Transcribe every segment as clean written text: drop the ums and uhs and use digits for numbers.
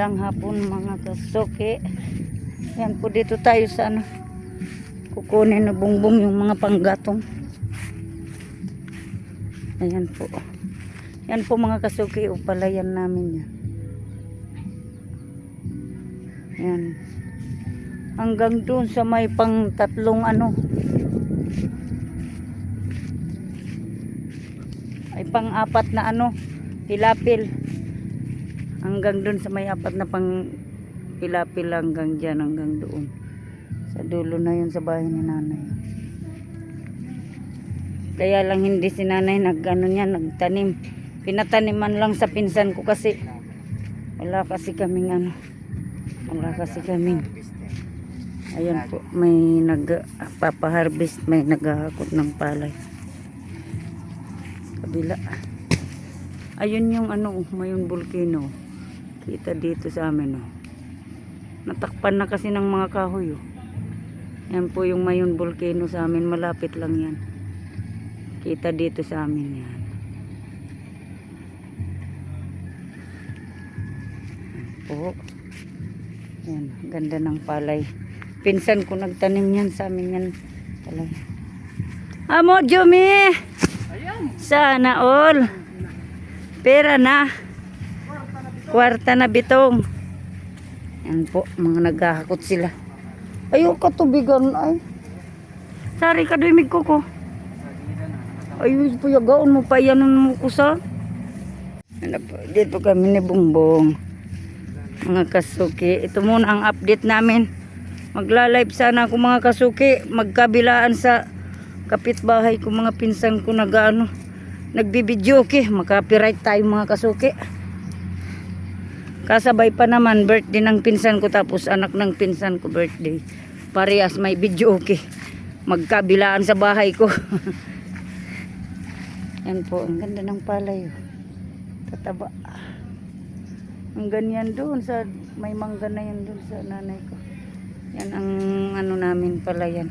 Magandang hapon mga kasuki. Yan po, dito tayo sa ano, kukunin na bungbong yung mga panggatong. Ayan po. Yan po mga kasuki, upalayan namin yan. Yan. Hanggang doon sa may pang tatlong ano. Ay pang-apat na ano, pilapil. Hanggang doon sa may apat na pang pilapil hanggang dyan, hanggang doon. Sa dulo na yun sa bahay ni nanay. Kaya lang hindi si nanay nagtanim. Pinataniman lang sa pinsan ko kasi wala kasi kaming ano. Ayan po, may nagpapaharvest, may naghahakot ng palay. Kabila. Ayun yung ano, Mayon Volcano. Kita dito sa amin, oh. Natakpan na kasi ng mga kahoy, oh. Yan po yung Mayon Volcano sa amin, malapit lang yan. Kita dito sa amin yan. Po. Yan, ganda ng palay. Pinsan ko nagtanim yan sa amin yan. Palay. Amo, Jumi! Sana all. Pera na. Kwarta na bitong. Yan po, mga naghahakot sila. Ayaw katubigan ay. Sari ka dumig ko ko. Ayaw po yagaon mo pa yan mo ko sa. Dito kami ni Bungbong. Mga kasuki. Ito muna ang update namin. Magla-live sana ako mga kasuki. Magkabilaan sa kapitbahay ko, mga pinsan ko nagbibidyo okay. Makapiright tayo mga kasuki. Kasabay pa naman birthday ng pinsan ko, tapos anak ng pinsan ko birthday. Parehas may video okay. Magkabilaan sa bahay ko. Yan po, ang ganda ng palay. Tataba. Ang ganyan doon sa may mangga na yan doon sa nanay ko. Yan ang ano namin palayan.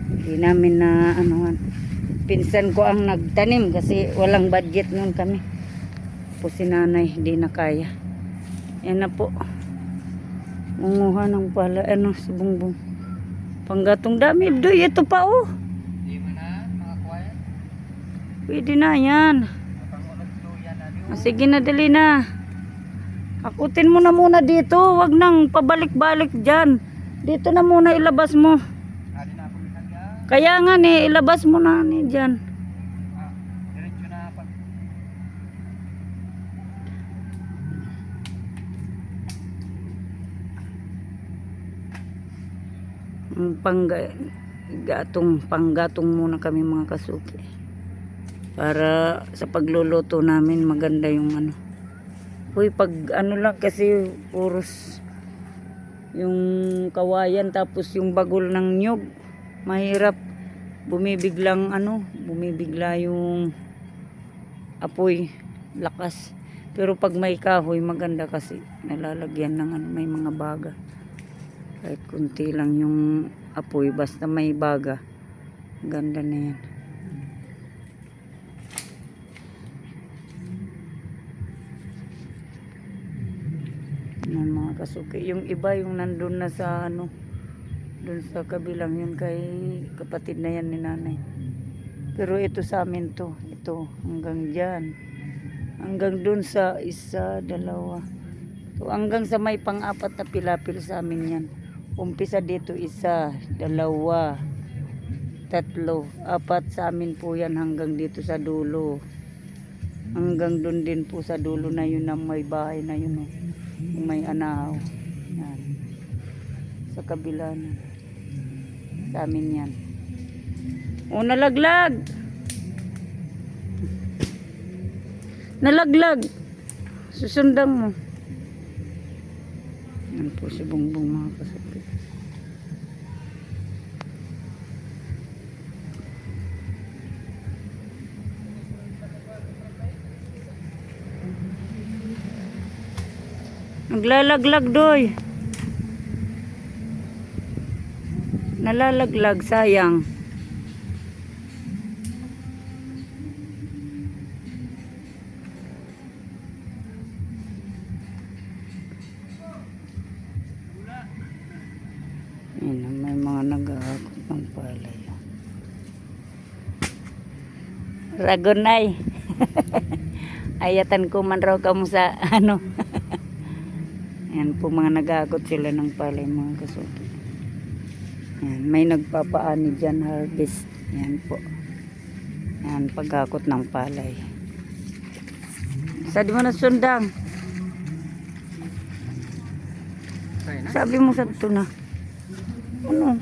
Hindi namin na anuhan. Pinsan ko ang nagtanim kasi walang budget noon kami. Po si nanay hindi na kaya. Yan na po. Munguha ng pala si Bungbong. Panggatong dami. Doy, ito pa oh. Hindi mo na mga kuwaya? Pwede na yan. Sige na, dali na. Akutin mo na muna dito. Wag nang pabalik-balik dyan. Dito na muna ilabas mo. Kaya nga ni, ilabas mo na ni dyan. Diretso na pa. Panggatong muna kami mga kasuki. Para sa pagluluto namin maganda yung ano. Uy, pag ano lang kasi puros yung kawayan tapos yung bagol ng nyug. Mahirap, bumibigla yung apoy, lakas. Pero pag may kahoy maganda kasi nalalagyan ng may mga baga. Kahit kunti lang yung apoy, basta may baga, ganda na yan. Yan mga kasuki. Yung iba yung nandun na sa ano, dun sa kabilang yun kay kapatid na yan ni nanay. Pero ito sa amin to. Ito hanggang dyan. Hanggang dun sa isa, dalawa. So, hanggang sa may pang-apat na pilapil sa amin yan. Umpisa dito isa, dalawa, tatlo, apat sa amin po yan hanggang dito sa dulo. Hanggang dun din po sa dulo na yun na may bahay na yun. Yung may anahaw. Yan. Sa kabila na. Sa amin yan. O, nalaglag. Nalaglag. Susundan mo. Yan po si Bungbong mga kasapit. Naglalaglag doy. Nalalaglag, sayang. ng palay. Ragonay. Ayatan ko man raw kamo sa ano. Yan po mga nag-aakot sila ng palay mga kasuki. Yan, may nagpapaani dyan harvest. Yan po. Yan pag-akot ng palay. Sabi mo na sundang. Sabi mo sa ito na. Ano?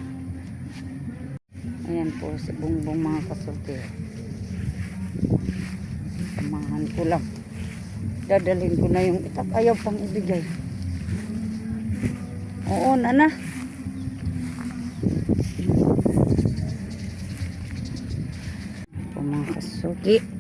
Ayan po si Bongbong mga kasuki. Samahan ko lang. Dadalhin ko na yung itak. Ayaw pang ibigay. Oo, nana. Po mga kasuki.